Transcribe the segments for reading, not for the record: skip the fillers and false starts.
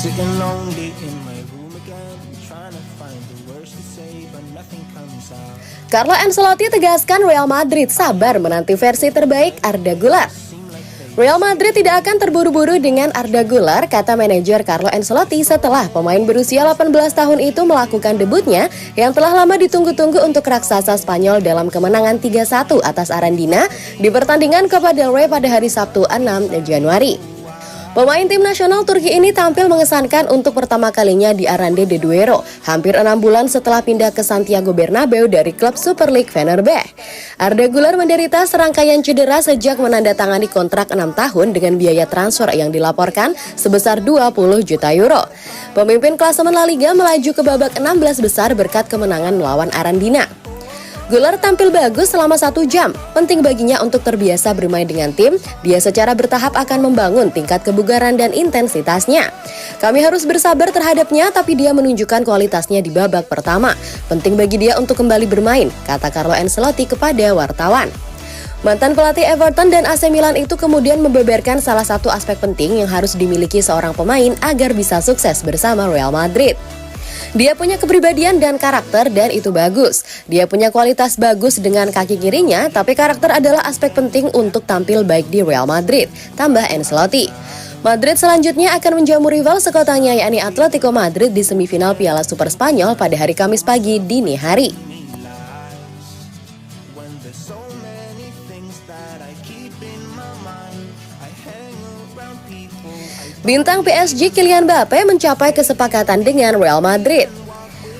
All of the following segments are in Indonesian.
Sitting lonely in my room again, trying to find the words to say, but nothing comes out. Carlo Ancelotti tegaskan Real Madrid sabar menanti versi terbaik Arda Güler. Real Madrid tidak akan terburu-buru dengan Arda Güler, kata manajer Carlo Ancelotti setelah pemain berusia 18 tahun itu melakukan debutnya yang telah lama ditunggu-tunggu untuk raksasa Spanyol dalam kemenangan 3-1 atas Arandina di pertandingan Copa del Rey pada hari Sabtu 6 Januari. Pemain tim nasional Turki ini tampil mengesankan untuk pertama kalinya di Aranda de Duero, hampir 6 bulan setelah pindah ke Santiago Bernabeu dari klub Super League Fenerbahce. Arda Güler menderita serangkaian cedera sejak menandatangani kontrak 6 tahun dengan biaya transfer yang dilaporkan sebesar 20 juta euro. Pemimpin klasemen La Liga melaju ke babak 16 besar berkat kemenangan melawan Arandina. Güler tampil bagus selama 1 jam. Penting baginya untuk terbiasa bermain dengan tim. Dia secara bertahap akan membangun tingkat kebugaran dan intensitasnya. Kami harus bersabar terhadapnya, tapi dia menunjukkan kualitasnya di babak pertama. Penting bagi dia untuk kembali bermain, kata Carlo Ancelotti kepada wartawan. Mantan pelatih Everton dan AC Milan itu kemudian membeberkan salah satu aspek penting yang harus dimiliki seorang pemain agar bisa sukses bersama Real Madrid. Dia punya kepribadian dan karakter dan itu bagus. Dia punya kualitas bagus dengan kaki kirinya, tapi karakter adalah aspek penting untuk tampil baik di Real Madrid, tambah Ancelotti. Madrid selanjutnya akan menjamu rival sekotanya yakni Atletico Madrid di semifinal Piala Super Spanyol pada hari Kamis pagi dini hari. Bintang PSG Kylian Mbappe mencapai kesepakatan dengan Real Madrid.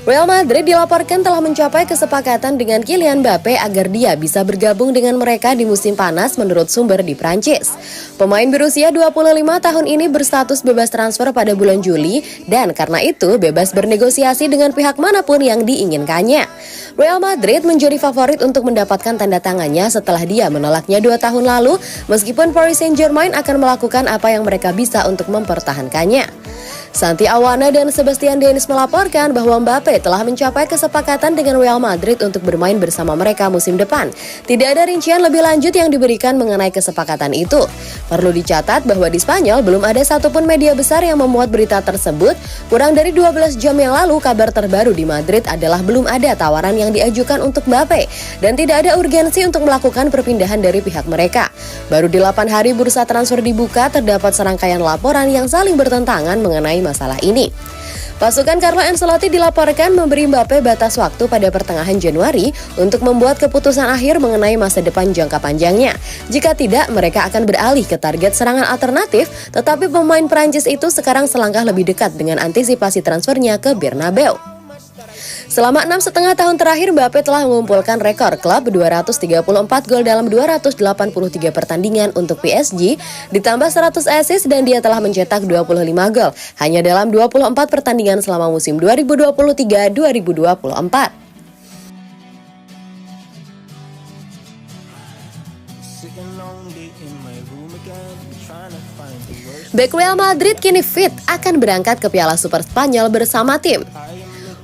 Real Madrid dilaporkan telah mencapai kesepakatan dengan Kylian Mbappe agar dia bisa bergabung dengan mereka di musim panas menurut sumber di Prancis. Pemain berusia 25 tahun ini berstatus bebas transfer pada bulan Juli dan karena itu bebas bernegosiasi dengan pihak manapun yang diinginkannya. Real Madrid menjadi favorit untuk mendapatkan tanda tangannya setelah dia menolaknya 2 tahun lalu, meskipun Paris Saint-Germain akan melakukan apa yang mereka bisa untuk mempertahankannya. Santi Awana dan Sebastian Denis melaporkan bahwa Mbappe telah mencapai kesepakatan dengan Real Madrid untuk bermain bersama mereka musim depan. Tidak ada rincian lebih lanjut yang diberikan mengenai kesepakatan itu. Perlu dicatat bahwa di Spanyol belum ada satupun media besar yang memuat berita tersebut. Kurang dari 12 jam yang lalu, kabar terbaru di Madrid adalah belum ada tawaran yang diajukan untuk Mbappe dan tidak ada urgensi untuk melakukan perpindahan dari pihak mereka. Baru di 8 hari bursa transfer dibuka, terdapat serangkaian laporan yang saling bertentangan mengenai masalah ini. Pasukan Carlo Ancelotti dilaporkan memberi Mbappe batas waktu pada pertengahan Januari untuk membuat keputusan akhir mengenai masa depan jangka panjangnya. Jika tidak, mereka akan beralih ke target serangan alternatif, tetapi pemain Prancis itu sekarang selangkah lebih dekat dengan antisipasi transfernya ke Bernabeu. Selama 6,5 tahun terakhir, Mbappe telah mengumpulkan rekor klub 234 gol dalam 283 pertandingan untuk PSG, ditambah 100 assist dan dia telah mencetak 25 gol hanya dalam 24 pertandingan selama musim 2023-2024. Bek Real Madrid kini fit akan berangkat ke Piala Super Spanyol bersama tim.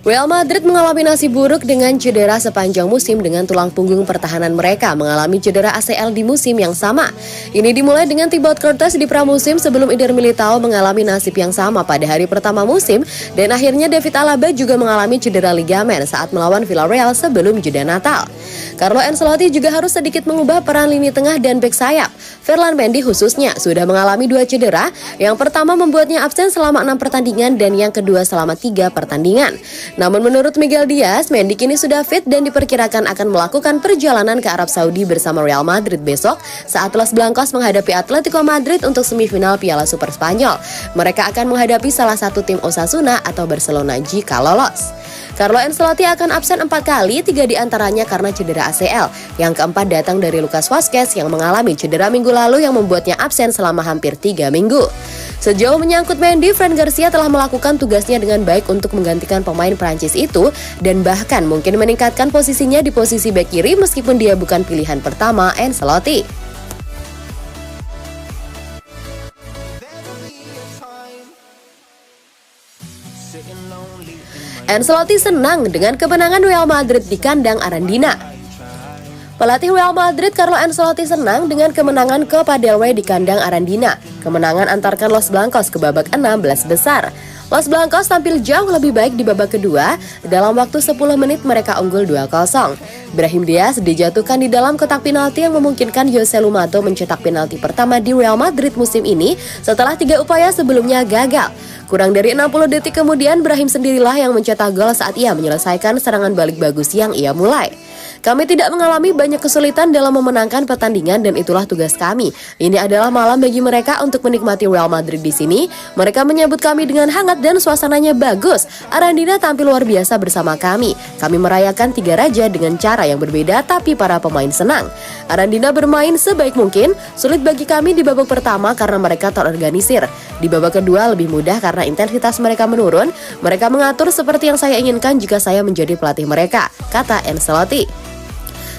Real Madrid mengalami nasib buruk dengan cedera sepanjang musim dengan tulang punggung pertahanan mereka mengalami cedera ACL di musim yang sama. Ini dimulai dengan Thibaut Courtois di pramusim sebelum Eder Militao mengalami nasib yang sama pada hari pertama musim dan akhirnya David Alaba juga mengalami cedera ligamen saat melawan Villarreal sebelum jeda Natal. Carlo Ancelotti juga harus sedikit mengubah peran lini tengah dan bek sayap. Ferland Mendy khususnya sudah mengalami 2 cedera, yang pertama membuatnya absen selama 6 pertandingan dan yang kedua selama 3 pertandingan. Namun menurut Miguel Diaz, Mendy kini sudah fit dan diperkirakan akan melakukan perjalanan ke Arab Saudi bersama Real Madrid besok saat Los Blancos menghadapi Atletico Madrid untuk semifinal Piala Super Spanyol. Mereka akan menghadapi salah satu tim Osasuna atau Barcelona jika lolos. Carlo Ancelotti akan absen 4 kali, 3 diantaranya karena cedera ACL. Yang keempat datang dari Lucas Vazquez yang mengalami cedera minggu lalu yang membuatnya absen selama hampir 3 minggu. Sejauh menyangkut Mendy, Fran Garcia telah melakukan tugasnya dengan baik untuk menggantikan pemain Prancis itu dan bahkan mungkin meningkatkan posisinya di posisi bek kiri meskipun dia bukan pilihan pertama Ancelotti. Ancelotti senang dengan kemenangan Real Madrid di kandang Arandina. Pelatih Real Madrid Carlo Ancelotti senang dengan kemenangan Copa del Rey di kandang Arandina. Kemenangan antarkan Los Blancos ke babak 16 besar. Los Blancos tampil jauh lebih baik di babak kedua. Dalam waktu 10 menit mereka unggul 2-0. Brahim Diaz dijatuhkan di dalam kotak penalti yang memungkinkan Joselu Mato mencetak penalti pertama di Real Madrid musim ini setelah 3 upaya sebelumnya gagal. Kurang dari 60 detik kemudian Brahim sendirilah yang mencetak gol saat ia menyelesaikan serangan balik bagus yang ia mulai. Kami tidak mengalami banyak kesulitan dalam memenangkan pertandingan dan itulah tugas kami. Ini adalah malam bagi mereka untuk menikmati Real Madrid di sini. Mereka menyambut kami dengan hangat dan suasananya bagus. Arandina tampil luar biasa bersama kami. Kami merayakan 3 raja dengan cara yang berbeda tapi para pemain senang. Arandina bermain sebaik mungkin. Sulit bagi kami di babak pertama karena mereka terorganisir. Di babak kedua lebih mudah karena intensitas mereka menurun. Mereka mengatur seperti yang saya inginkan jika saya menjadi pelatih mereka, kata Ancelotti.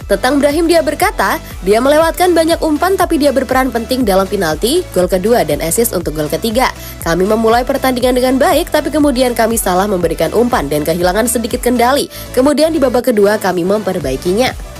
Tentang Brahim dia berkata, dia melewatkan banyak umpan tapi dia berperan penting dalam penalti, gol kedua dan assist untuk gol ketiga. Kami memulai pertandingan dengan baik tapi kemudian kami salah memberikan umpan dan kehilangan sedikit kendali. Kemudian di babak kedua kami memperbaikinya.